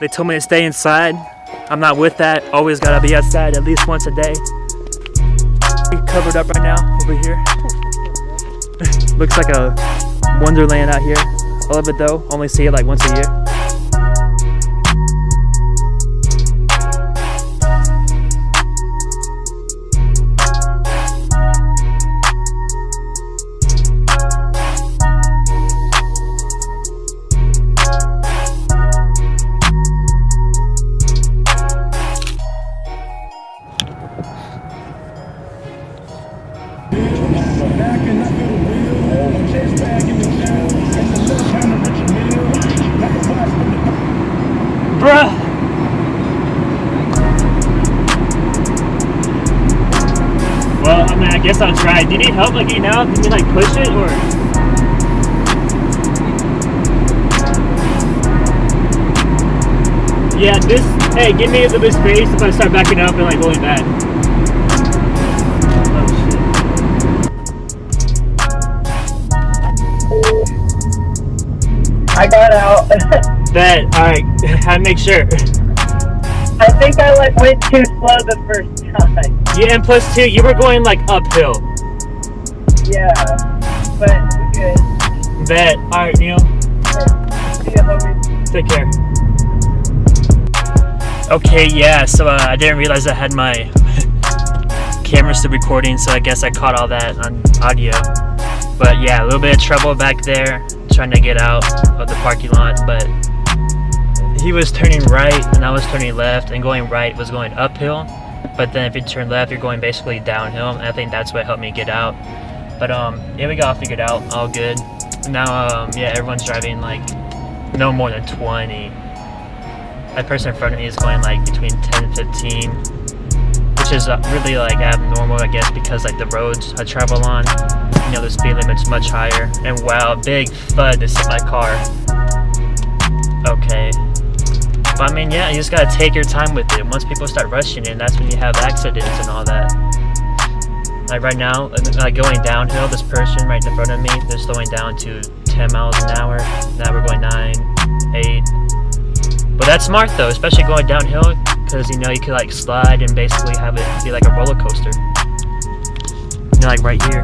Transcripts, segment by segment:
They told me to stay inside. I'm not with that. Always gotta be outside at least once a day. Covered up right now over here. Looks like a wonderland out here. I love it though. Only see it like once a year. Bruh! Well, I mean, I guess I'll try. Do you need help like getting out? Can you like push it or? Yeah, this, hey, give me a little bit of space if I start backing up and like going back. I got out. Bet, alright, I make sure. I think I like went too slow the first time. Yeah, and plus two, you were going like uphill. Yeah, but we good. Bet, alright, Neil. See you, homie. Take care. Okay, yeah, so I didn't realize I had my camera still recording, so I guess I caught all that on audio. But yeah, a little bit of trouble back there, trying to get out of the parking lot, but he was turning right and I was turning left, and going right was going uphill, but then if you turn left, you're going basically downhill, and I think that's what helped me get out. But yeah, we got all figured out, all good. Now, yeah, everyone's driving like no more than 20. That person in front of me is going like between 10 and 15, which is really like abnormal, I guess, because like the roads I travel on, you know, the speed limit's much higher. And wow, big thud to hit my car. Okay. But I mean, yeah, you just gotta take your time with it. Once people start rushing in, that's when you have accidents and all that. Like right now, like going downhill, this person right in front of me, they're slowing down to 10 miles an hour. Now we're going 9, 8. But that's smart though, especially going downhill, because you know you could like slide and basically have it be like a roller coaster. You know, like right here,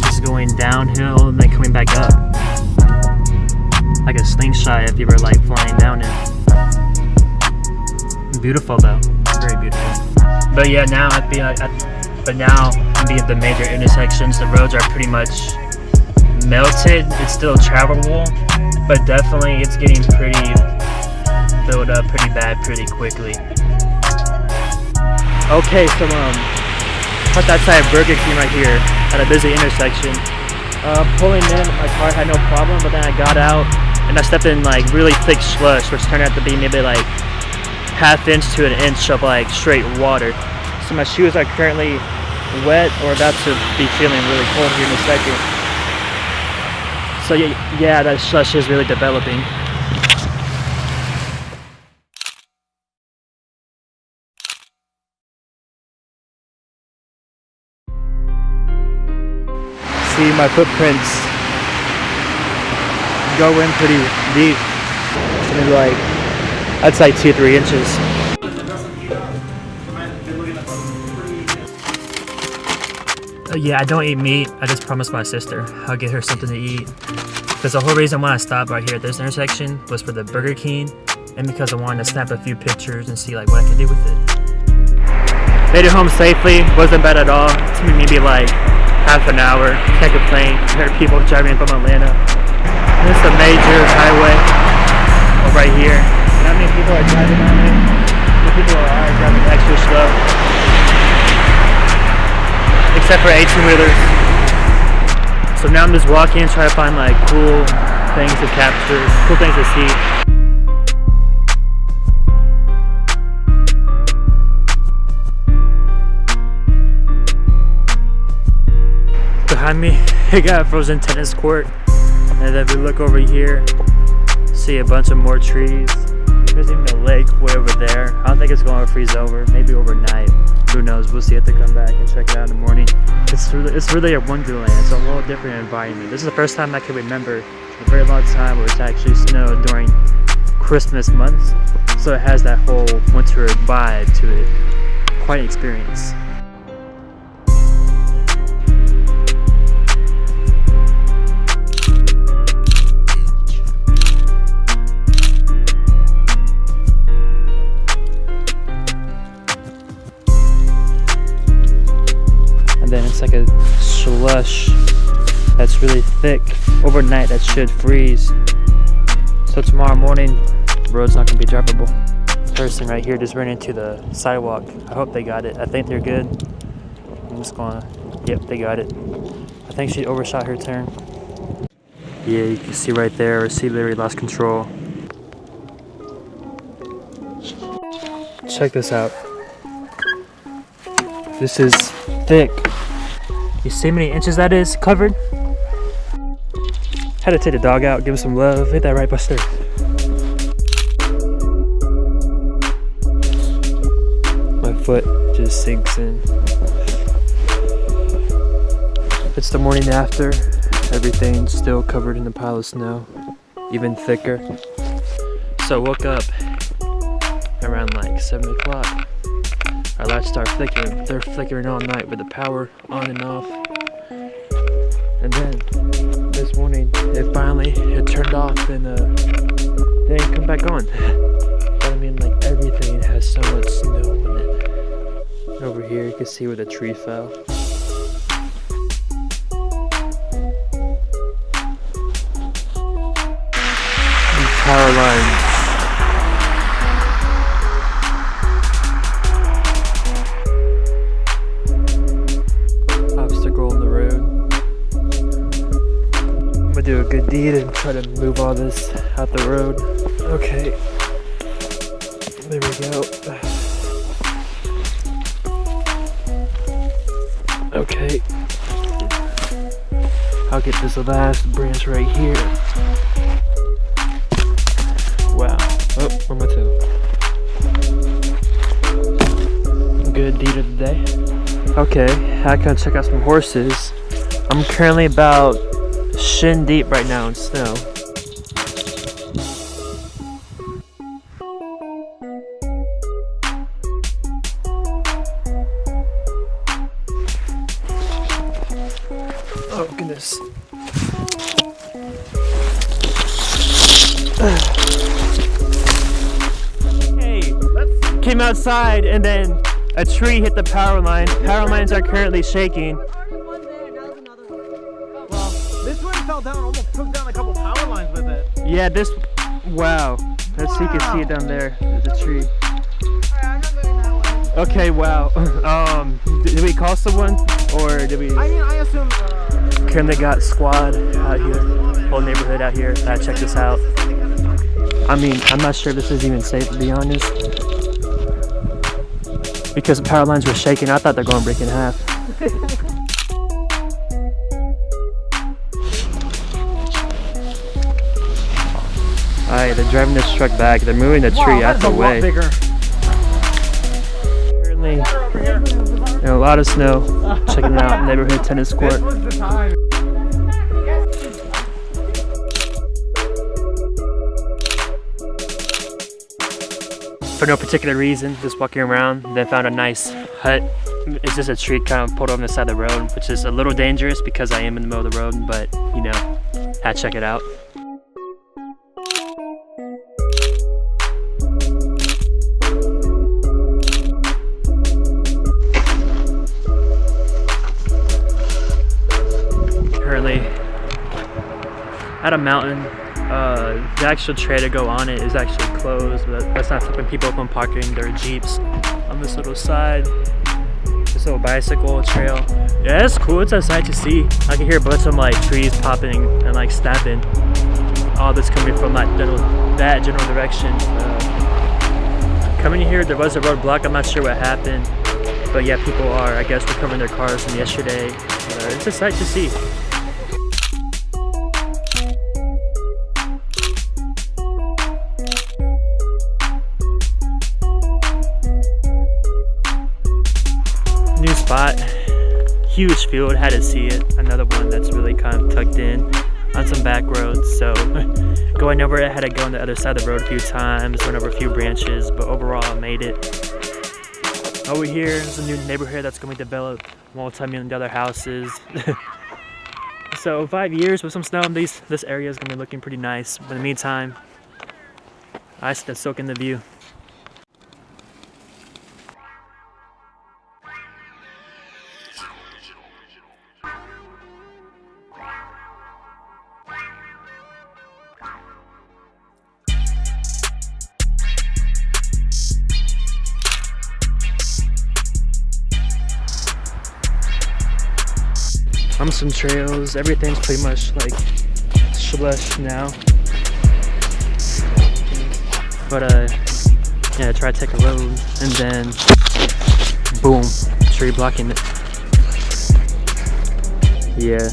just going downhill and then coming back up, like a slingshot if you were like flying down it. Beautiful though, very beautiful. But yeah, now being the major intersections, the roads are pretty much melted. It's still travelable, but definitely it's getting pretty filled up pretty bad pretty quickly. Okay, so parked outside Burger King right here at a busy intersection. Pulling in, my car had no problem, but then I got out and I stepped in like really thick slush, which turned out to be maybe like ½ inch to an inch of like straight water. So my shoes are currently wet or about to be feeling really cold here in a second. So yeah, that slush is really developing. See, my footprints go in pretty deep. Maybe like, I'd say 2-3 inches. Yeah, I don't eat meat. I just promised my sister I'll get her something to eat. Because the whole reason why I stopped right here at this intersection was for the Burger King, and because I wanted to snap a few pictures and see like what I could do with it. Made it home safely. Wasn't bad at all. It took me maybe like half an hour. Can't complain. There are people driving from Atlanta. This is a major highway right here. Not many people are driving on it. Some people are driving extra slow. Except for 18-wheelers. So now I'm just walking, trying to find like cool things to capture, cool things to see. Behind me, we got a frozen tennis court. And then if we look over here, see a bunch of more trees. There's even a lake way over there. I don't think it's going to freeze over, maybe overnight. Who knows, we'll see if they come back and check it out in the morning. It's really a wonderland. It's a whole different environment. This is the first time I can remember in a very long time where it's actually snowed during Christmas month, so it has that whole winter vibe to it. Quite an experience. And then it's like a slush that's really thick. Overnight that should freeze. So tomorrow morning, the road's not gonna be drivable. Person right here just ran into the sidewalk. I hope they got it. I think they're good. I'm just gonna, yep, they got it. I think she overshot her turn. Yeah, you can see right there, she literally lost control. Check this out. This is thick. You see how many inches that is covered? Had to take the dog out, give him some love. Hit that right, Buster. My foot just sinks in. It's the morning after. Everything's still covered in a pile of snow, even thicker. So I woke up around like 7 o'clock. Our lights start flickering. They're flickering all night with the power on and off. And then this morning, it finally turned off and they didn't come back on. But I mean, like, everything has so much snow in it. Over here, you can see where the tree fell. These power lines. Obstacle in the road. I'm gonna do a good deed and try to move all this out the road. Okay. There we go. Okay. I'll get this last branch right here. Wow. Oh, where my toe? Good deed of the day. Okay, I can check out some horses. I'm currently about shin deep right now in snow. Oh goodness. Hey, came outside and then a tree hit the power line. Power lines are currently shaking. One there, now there's another one. Well, this one fell down, almost took down a couple power lines with it. Yeah, this, wow. Let's see, you can see it down there. There's a tree. Alright, I'm not going that way. Okay, wow. Did we call someone? Or did we? I mean, I assume. Currently got squad out here. Whole neighborhood out here. Gotta check this out. I mean, I'm not sure if this is even safe, to be honest. Because the power lines were shaking. I thought they're going to break in half. Alright, they're driving this truck back. They're moving the tree out the way. Currently, a lot of snow. Checking it out, neighborhood tennis court. This was the time. For no particular reason, just walking around, then found a nice hut. It's just a tree kind of pulled over the side of the road, which is a little dangerous because I am in the middle of the road, but you know, had to check it out. Currently at a mountain. The actual trail to go on it is actually closed, but that's not stopping people from parking their Jeeps on this little side. This little bicycle trail. Yeah, it's cool. It's a sight to see. I can hear a bunch of like trees popping and like snapping. All this coming from that general direction. Coming here, there was a roadblock. I'm not sure what happened, but yeah, people are, I guess, recovering their cars from yesterday. It's a sight to see. New spot, huge field, had to see it. Another one that's really kind of tucked in. on some back roads. So going over it, I had to go on the other side of the road a few times, went over a few branches, but overall I made it. Over here is a new neighborhood that's going to be developed, multi-million-dollar houses. So 5 years with some snow, this area is going to be looking pretty nice. But in the meantime, I just soak in the view. Some trails, everything's pretty much like slush now. But yeah, try to take a road and then boom, tree blocking it. Yeah.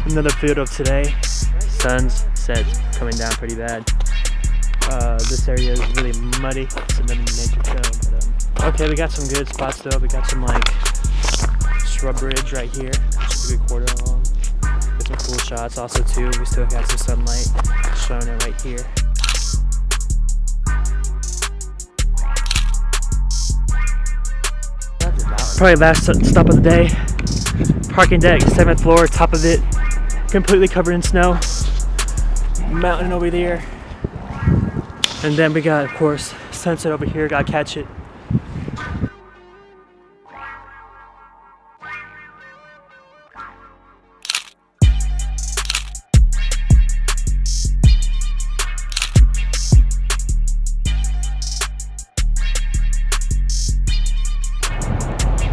Another field of today. Sun's set's coming down pretty bad. This area is really muddy. It's another nature trail. But, okay, we got some good spots though. We got some like shrub bridge right here, which is a good quarter long. Got some cool shots also too. We still got some sunlight showing it right here. Probably last stop of the day. Parking deck, 7th floor, top of it. Completely covered in snow. Mountain over there. And then we got, of course, sunset over here. Gotta catch it.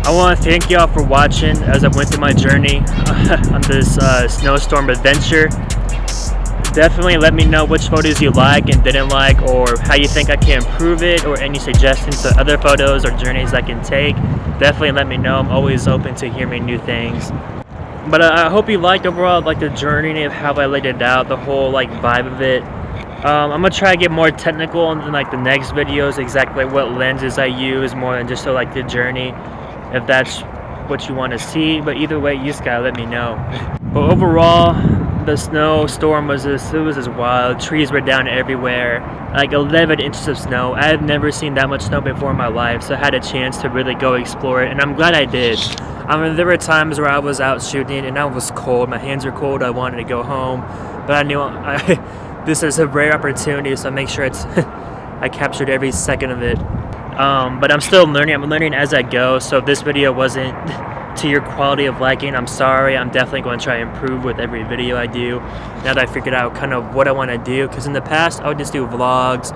I want to thank y'all for watching as I went through my journey on this snowstorm adventure. Definitely let me know which photos you like and didn't like, or how you think I can improve it, or any suggestions to other photos or journeys I can take. Definitely let me know. I'm always open to hearing new things. But I hope you liked overall like the journey of how I laid it out, the whole like vibe of it. I'm gonna try to get more technical in like the next videos, exactly what lenses I use, more than just like the journey, if that's what you want to see. But either way, you just gotta let me know. But overall, the snowstorm was just wild. Trees were down everywhere, like 11 inches of snow. I had never seen that much snow before in my life, so I had a chance to really go explore it, and I'm glad I did. I mean, there were times where I was out shooting and I was cold, my hands were cold, I wanted to go home, but I knew this is a rare opportunity, so I make sure I captured every second of it. But I'm still learning. I'm learning as I go, so if this video wasn't to your quality of liking, I'm sorry. I'm definitely going to try to improve with every video I do, now that I figured out kind of what I want to do. Because in the past I would just do vlogs,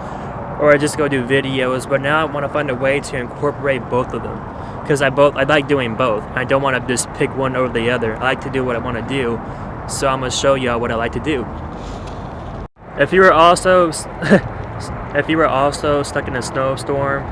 or I just go do videos, but now I want to find a way to incorporate both of them, because I like doing both. I don't want to just pick one over the other. I like to do what I want to do, so I'm going to show y'all what I like to do. If you were also stuck in a snowstorm,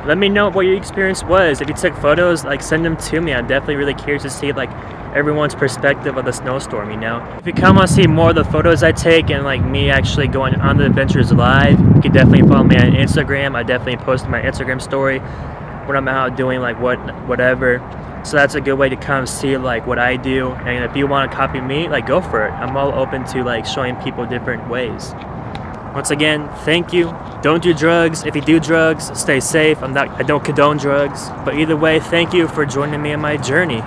let me know what your experience was. If you took photos, like, send them to me. I'm definitely really curious to see like everyone's perspective of the snowstorm, you know. If you come want to see more of the photos I take and like me actually going on the adventures live, you can definitely follow me on Instagram. I definitely post my Instagram story when I'm out doing like whatever. So that's a good way to come see like what I do. And if you want to copy me, like, go for it. I'm all open to like showing people different ways. Once again, thank you. Don't do drugs. If you do drugs, stay safe. I don't condone drugs. But either way, thank you for joining me on my journey.